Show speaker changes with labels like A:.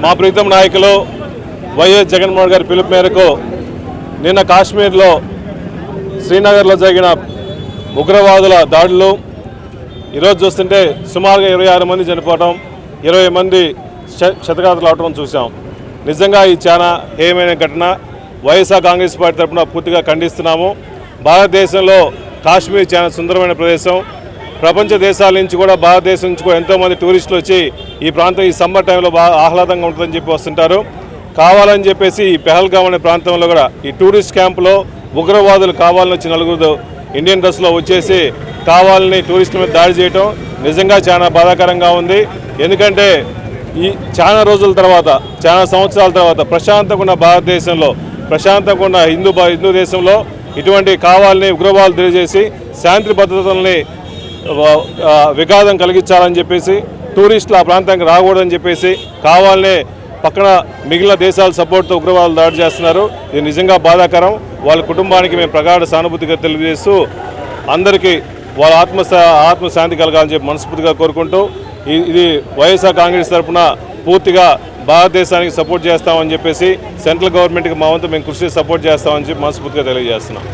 A: మా ప్రీతం నాయకులు వైఎస్ జగన్మోహన్ గారి పిలుపు మేరకు నిన్న కాశ్మీర్లో శ్రీనగర్లో జరిగిన ఉగ్రవాదుల దాడులు ఈరోజు చూస్తుంటే సుమారుగా 26 మంది చనిపోవడం, 20 మంది క్షతగాత్రులు అవడం చూసాం. నిజంగా ఈ చాలా హేయమైన ఘటన. వైఎస్ఆర్ కాంగ్రెస్ పార్టీ తరఫున పూర్తిగా ఖండిస్తున్నాము. భారతదేశంలో కాశ్మీర్ చాలా సుందరమైన ప్రదేశం. ప్రపంచ దేశాల నుంచి కూడా భారతదేశం నుంచి కూడా ఎంతోమంది టూరిస్టులు వచ్చి ఈ ప్రాంతం ఈ సమ్మర్ టైంలో బాగా ఆహ్లాదంగా ఉంటుందని చెప్పి వస్తుంటారు. కావాలని చెప్పేసి ఈ పెహల్గాం అనే ప్రాంతంలో కూడా ఈ టూరిస్ట్ క్యాంపులో ఉగ్రవాదులు కావాలని వచ్చి నలుగురు ఇండియన్ డ్రెస్లో వచ్చేసి కావాలని టూరిస్టుల మీద దాడి చేయటం నిజంగా చాలా బాధాకరంగా ఉంది. ఎందుకంటే ఈ చాలా రోజుల తర్వాత, చాలా సంవత్సరాల తర్వాత ప్రశాంతంగా ఉన్న భారతదేశంలో, ప్రశాంతంగా ఉన్న హిందూ దేశంలో ఇటువంటి కావాలని ఉగ్రవాదులు తెలియజేసి శాంతి భద్రతల్ని విఘాతం కలిగించాలని చెప్పేసి టూరిస్టులు ఆ ప్రాంతానికి రాకూడదని చెప్పేసి కావాలనే పక్కన మిగిలిన దేశాల సపోర్ట్తో ఉగ్రవాదులు దాడి చేస్తున్నారు. ఇది నిజంగా బాధాకరం. వాళ్ళ కుటుంబానికి మేము ప్రగాఢ సానుభూతిగా తెలియజేస్తూ అందరికీ వాళ్ళ ఆత్మశాంతి కలగాలని చెప్పి మనస్ఫూర్తిగా కోరుకుంటూ ఇది వైఎస్ఆర్ కాంగ్రెస్ తరఫున పూర్తిగా భారతదేశానికి సపోర్ట్ చేస్తామని చెప్పేసి సెంట్రల్ గవర్నమెంట్కి మా వంతు మేము కృషి సపోర్ట్ చేస్తామని చెప్పి మనస్ఫూర్తిగా తెలియజేస్తున్నాం.